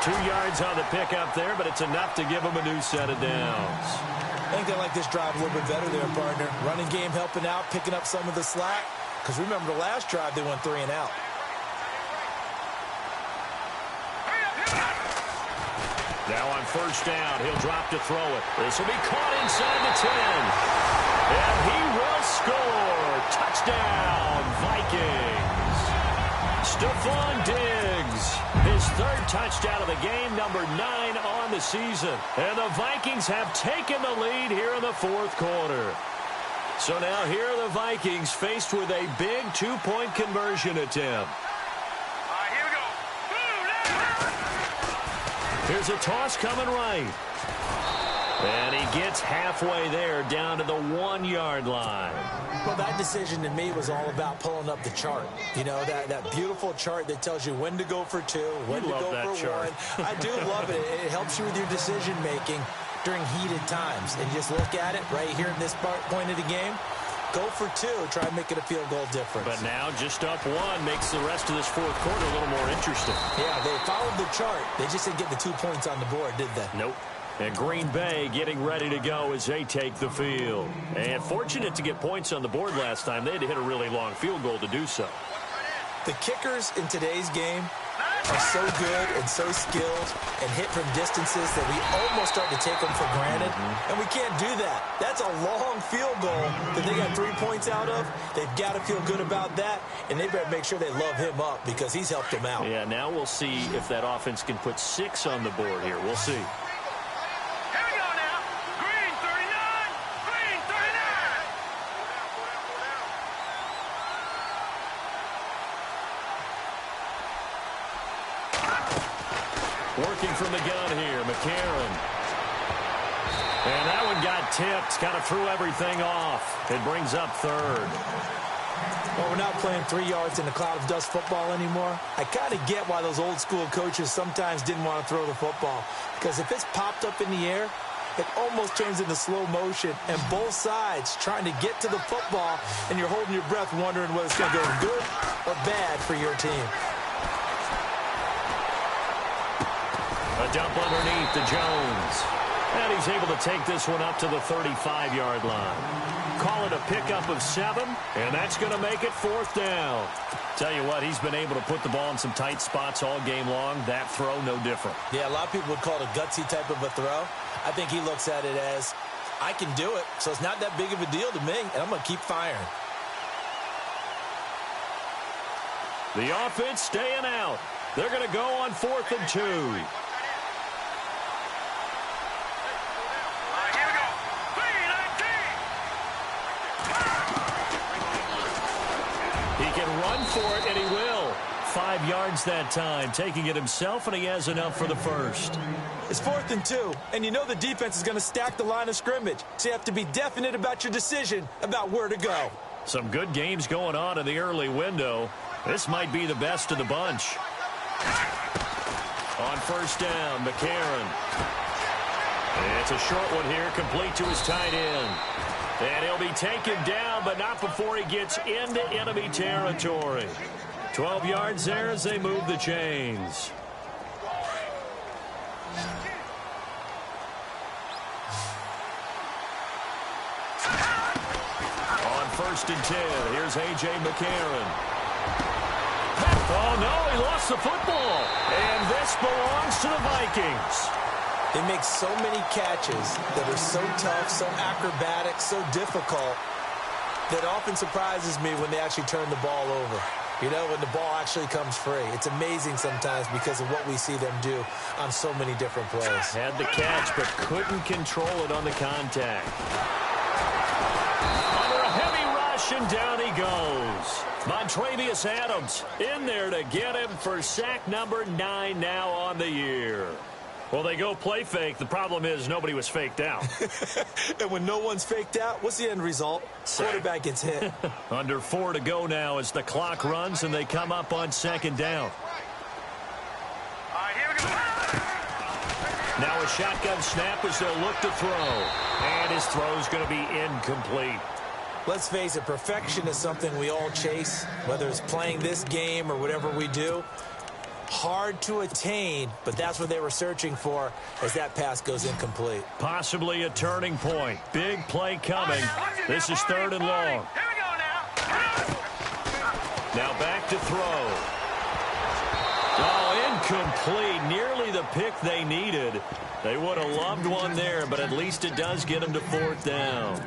2 yards on the pickup there, but it's enough to give him a new set of downs. I think they like this drive a little bit better there, partner. Running game helping out, picking up some of the slack. Because remember the last drive, they went 3 and out. Now on 1st down, he'll drop to throw it. This will be caught inside the 10. And he will score. Touchdown, Vikings. Stephon Diggs, his 3rd touchdown of the game, number 9 on the season. And the Vikings have taken the lead here in the 4th quarter. So now here are the Vikings faced with a big 2-point conversion attempt. Here we go. Here's a toss coming right. And he gets halfway there, down to the 1-yard line. Well, that decision to me was all about pulling up the chart. You know, that beautiful chart that tells you when to go for 2, when to go for 1. I do love it. It helps you with your decision-making during heated times. And just look at it right here in this point of the game. Go for 2. Try and make it a field goal difference. But now just up 1 makes the rest of this 4th quarter a little more interesting. Yeah, they followed the chart. They just didn't get the 2 points on the board, did they? Nope. And Green Bay getting ready to go as they take the field. And fortunate to get points on the board last time. They had to hit a really long field goal to do so. The kickers in today's game are so good and so skilled and hit from distances that we almost start to take them for granted. And we can't do that. That's a long field goal that they got 3 points out of. They've got to feel good about that, and they better make sure they love him up because he's helped them out. Yeah, now we'll see if that offense can put 6 on the board here. We'll see. Here we go now. Green 39. Green 39. Working from the gun here, McCarron. And that one got tipped, kind of threw everything off. It brings up 3rd. Well, we're not playing 3 yards in a cloud of dust football anymore. I kind of get why those old school coaches sometimes didn't want to throw the football. Because if it's popped up in the air, it almost turns into slow motion. And both sides trying to get to the football, and you're holding your breath wondering whether it's going to go good or bad for your team. A dump underneath to Jones. And he's able to take this one up to the 35-yard line. Call it a pickup of 7, and that's going to make it 4th down. Tell you what, he's been able to put the ball in some tight spots all game long. That throw, no different. Yeah, a lot of people would call it a gutsy type of a throw. I think he looks at it as, I can do it, so it's not that big of a deal to me, and I'm going to keep firing. The offense staying out. They're going to go on 4th and 2. Here we go. 3-19. for it, and he will. 5 yards that time, taking it himself, and he has enough for the first. It's 4th and 2, and you know the defense is going to stack the line of scrimmage, so you have to be definite about your decision about where to go. Some good games going on in the early window. This might be the best of the bunch. On first down, McCarron. It's a short one here, complete to his tight end. And he'll be taken down, but not before he gets into enemy territory. 12 yards there as they move the chains. On first and 10, here's A.J. McCarron. Oh, no, he lost the football. And this belongs to the Vikings. They make so many catches that are so tough, so acrobatic, so difficult, that often surprises me when they actually turn the ball over. You know, when the ball actually comes free. It's amazing sometimes because of what we see them do on so many different plays. Had the catch, but couldn't control it on the contact. Under a heavy rush, and down he goes. Montravius Adams in there to get him for sack number 9 now on the year. Well, they go play fake. The problem is nobody was faked out. And when no one's faked out, what's the end result? Quarterback gets hit. Under 4 to go now as the clock runs and they come up on 2nd down. All right, here we go. Now a shotgun snap as they'll look to throw. And his throw's going to be incomplete. Let's face it, perfection is something we all chase, whether it's playing this game or whatever we do. Hard to attain, but that's what they were searching for as that pass goes incomplete. Possibly a turning point. Big play coming. This is 3rd and long. Here we go now. Now back to throw. Oh, incomplete. Nearly the pick they needed. They would have loved one there, but at least it does get them to 4th down.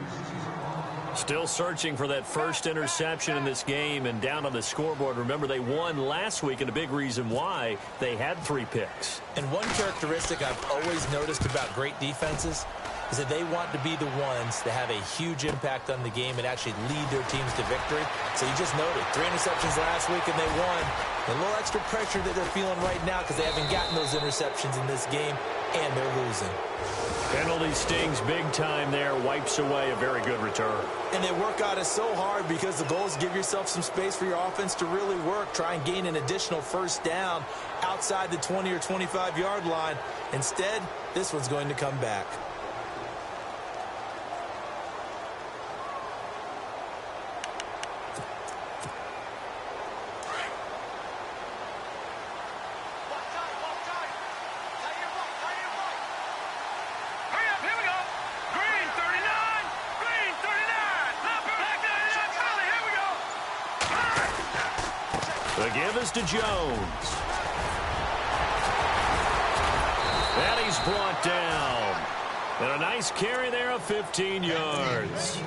Still searching for that first interception in this game and down on the scoreboard. Remember, they won last week, and a big reason why they had 3 picks. And one characteristic I've always noticed about great defenses is that they want to be the ones that have a huge impact on the game and actually lead their teams to victory. So you just noted 3 interceptions last week and they won. A little extra pressure that they're feeling right now because they haven't gotten those interceptions in this game, and they're losing. Penalty stings big time there, wipes away a very good return. And they work out it so hard because the goal is give yourself some space for your offense to really work. Try and gain an additional first down outside the 20 or 25-yard line. Instead, this one's going to come back. The give is to Jones. And he's brought down. And a nice carry there of 15 yards.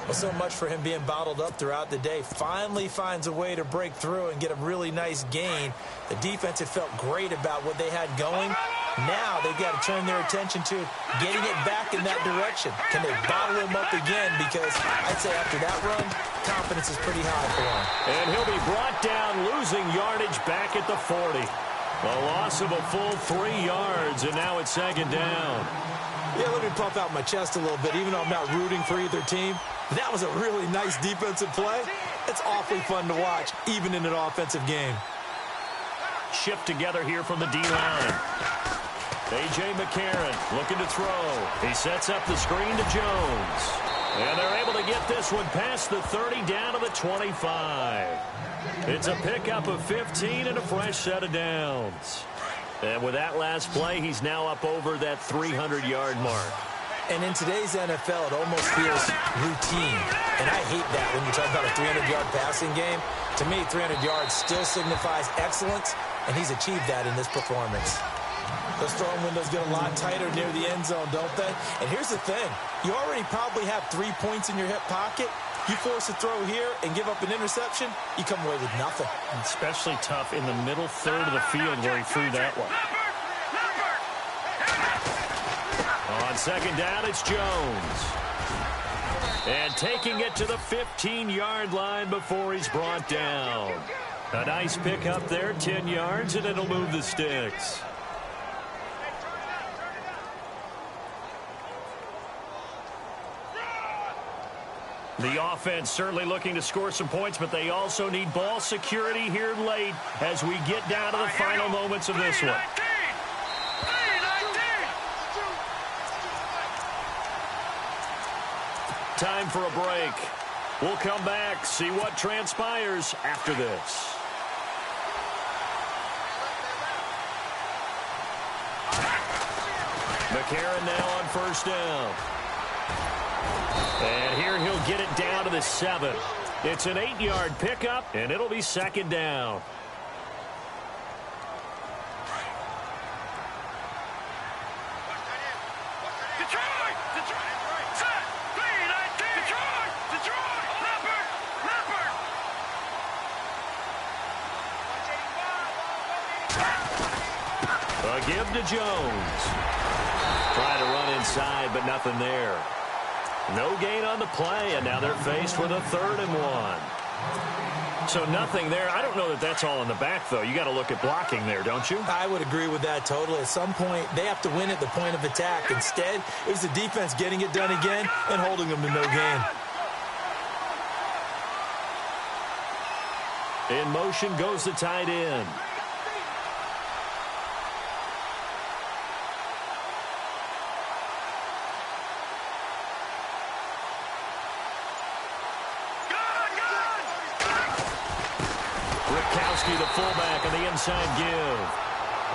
Well, so much for him being bottled up throughout the day. Finally finds a way to break through and get a really nice gain. The defense had felt great about what they had going. Now they've got to turn their attention to getting it back in that direction. Can they bottle him up again? Because I'd say after that run, confidence is pretty high for him. And he'll be brought down, losing yardage back at the 40. A loss of a full 3 yards, and now it's 2nd down. Yeah, let me puff out my chest a little bit, even though I'm not rooting for either team. That was a really nice defensive play. It's awfully fun to watch, even in an offensive game. Shift together here from the D-line. A.J. McCarron looking to throw. He sets up the screen to Jones. And they're able to get this one past the 30 down to the 25. It's a pickup of 15 and a fresh set of downs. And with that last play, he's now up over that 300-yard mark. And in today's NFL, it almost feels routine. And I hate that when you talk about a 300-yard passing game. To me, 300 yards still signifies excellence, and he's achieved that in this performance. Those throwing windows get a lot tighter near the end zone, don't they? And here's the thing. You already probably have 3 points in your hip pocket. You force a throw here and give up an interception, you come away with nothing. Especially tough in the middle third of the field where he threw that one. On 2nd down, it's Jones. And taking it to the 15-yard line before he's brought down. A nice pick up there, 10 yards, and it'll move the sticks. The offense certainly looking to score some points, but they also need ball security here late as we get down to the final moments of this one. Time for a break. We'll come back, see what transpires after this. McCarron now on first down. And here he'll get it down to the 7. It's an 8-yard pickup, and it'll be second down. A give to Jones. Trying to run inside, but nothing there. No gain on the play, and now they're faced with a 3rd and 1. So nothing there. I don't know that that's all in the back, though. You got to look at blocking there, don't you? I would agree with that totally. At some point, they have to win at the point of attack. Instead, it was the defense getting it done again and holding them to no gain. In motion goes the tight end. The fullback on the inside give.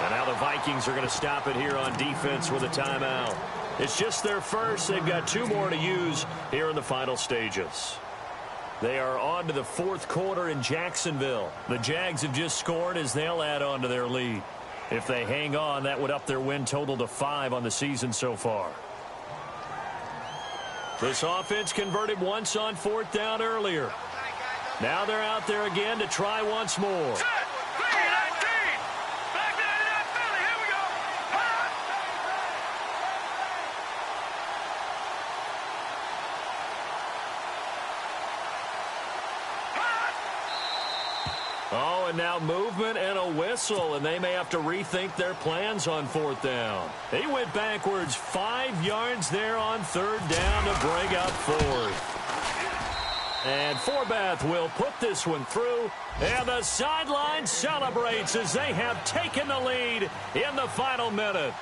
And now the Vikings are going to stop it here on defense with a timeout. It's just their first. They've got 2 more to use here in the final stages. They are on to the 4th quarter in Jacksonville. The Jags have just scored as they'll add on to their lead. If they hang on, that would up their win total to 5 on the season so far. This offense converted once on 4th down earlier. Now they're out there again to try once more. Oh, and now movement and a whistle, and they may have to rethink their plans on 4th down. They went backwards 5 yards there on 3rd down to bring up 4th. And Forbath will put this one through, and the sideline celebrates as they have taken the lead in the final minute.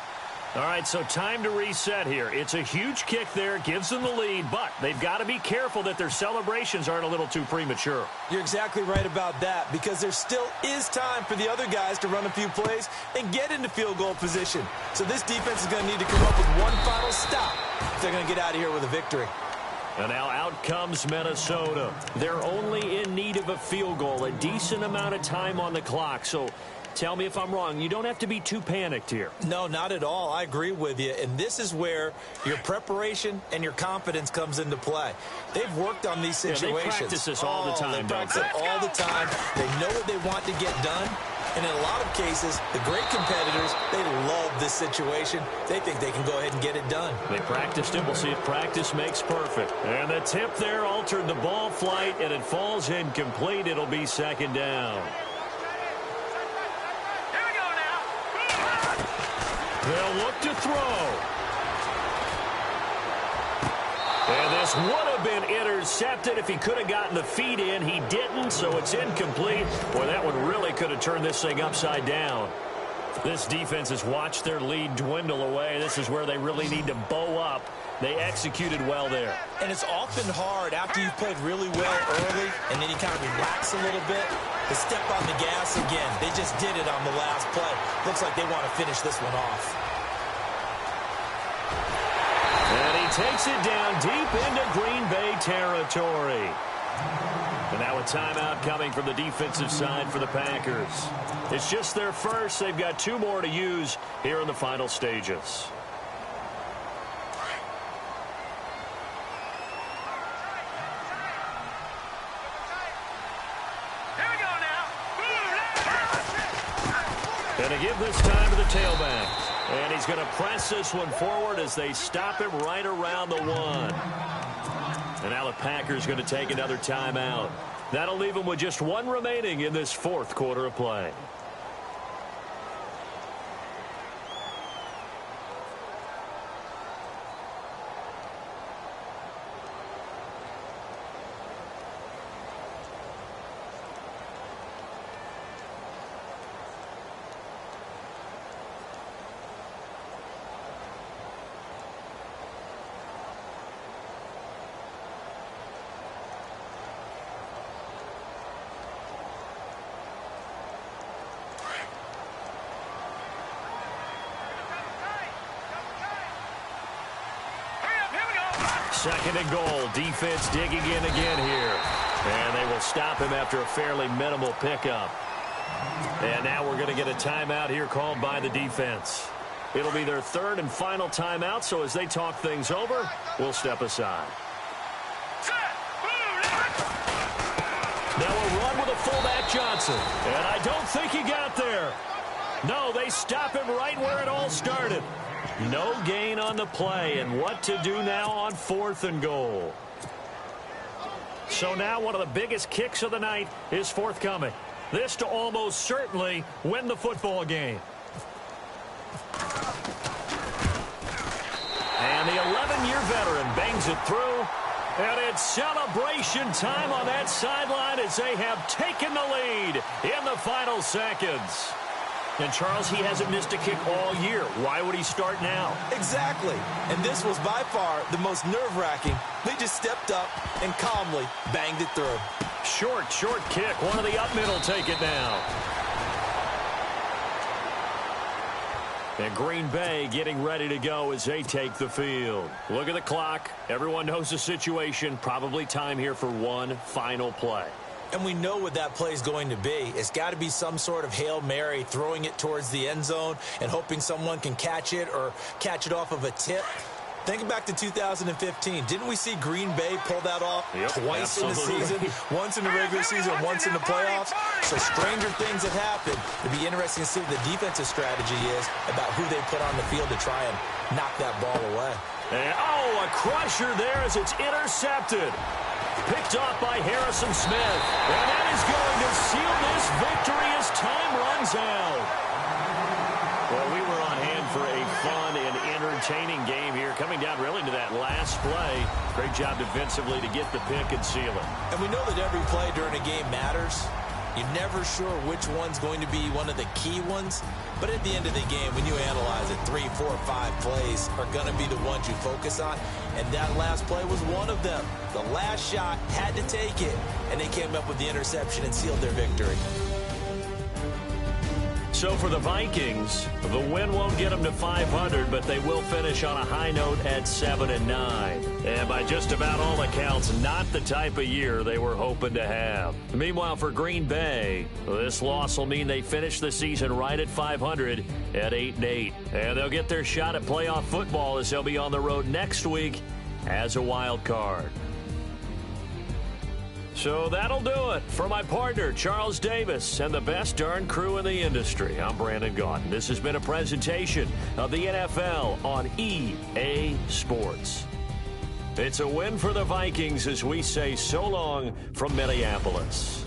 All right, so time to reset here. It's a huge kick there, gives them the lead, but they've got to be careful that their celebrations aren't a little too premature. You're exactly right about that, because there still is time for the other guys to run a few plays and get into field goal position. So this defense is going to need to come up with one final stop if they're going to get out of here with a victory. And now out comes Minnesota. They're only in need of a field goal, a decent amount of time on the clock. So tell me if I'm wrong. You don't have to be too panicked here. No, not at all. I agree with you. And this is where your preparation and your confidence comes into play. They've worked on these situations. Yeah, they practice this all the time, They practice it all the time. They know what they want to get done. And in a lot of cases, the great competitors, they love this situation. They think they can go ahead and get it done. They practiced it. We'll see if practice makes perfect. And the tip there altered the ball flight, and it falls incomplete. It'll be second down. Here we go now. They'll look to throw. And this would have been intercepted if he could have gotten the feet in. He didn't, so it's incomplete. Boy, that one really could have turned this thing upside down. This defense has watched their lead dwindle away. This is where they really need to bow up. They executed well there. And it's often hard after you've played really well early and then you kind of relax a little bit to step on the gas again. They just did it on the last play. Looks like they want to finish this one off. And he takes it down deep into Green Bay territory. And now a timeout coming from the defensive side for the Packers. It's just their first. They've got 2 more to use here in the final stages. Here we go now. And to give this time to the tailback. And he's going to press this one forward as they stop him right around the 1. And now the Packers going to take another timeout. That'll leave them with just one remaining in this fourth quarter of play. Second and goal. Defense digging in again here. And they will stop him after a fairly minimal pickup. And now we're going to get a timeout here called by the defense. It'll be their third and final timeout, so as they talk things over, we'll step aside. Now a run with a fullback Johnson. And I don't think he got there. No, they stop him right where it all started. No gain on the play, and what to do now on fourth and goal. So now one of the biggest kicks of the night is forthcoming. This to almost certainly win the football game. And the 11-year veteran bangs it through. And it's celebration time on that sideline as they have taken the lead in the final seconds. And, Charles, he hasn't missed a kick all year. Why would he start now? Exactly. And this was by far the most nerve-wracking. They just stepped up and calmly banged it through. Short kick. One of the up middle take it now. And Green Bay getting ready to go as they take the field. Look at the clock. Everyone knows the situation. Probably time here for one final play. And we know what that play is going to be. It's got to be some sort of Hail Mary, throwing it towards the end zone and hoping someone can catch it or catch it off of a tip. Think back to 2015. Didn't we see Green Bay pull that off twice in the season? Once in the regular season, once in the playoffs. So stranger things have happened. It'd be interesting to see what the defensive strategy is about who they put on the field to try and knock that ball away. And, a crusher there as it's intercepted. Picked off by Harrison Smith. And that is going to seal this victory as time runs out. Well, we were on hand for a fun and entertaining game here. Coming down really to that last play. Great job defensively to get the pick and seal it. And we know that every play during a game matters. You're never sure which one's going to be one of the key ones. But at the end of the game, when you analyze it, 3, 4, 5 plays are going to be the ones you focus on. And that last play was one of them. The last shot had to take it. And they came up with the interception and sealed their victory. So for the Vikings, the win won't get them to 500, but they will finish on a high note at 7-9. And by just about all accounts, not the type of year they were hoping to have. Meanwhile, for Green Bay, this loss will mean they finish the season right at 500 at 8-8. And they'll get their shot at playoff football as they'll be on the road next week as a wild card. So that'll do it. For my partner, Charles Davis, and the best darn crew in the industry, I'm Brandon Gaudin. This has been a presentation of the NFL on EA Sports. It's a win for the Vikings as we say so long from Minneapolis.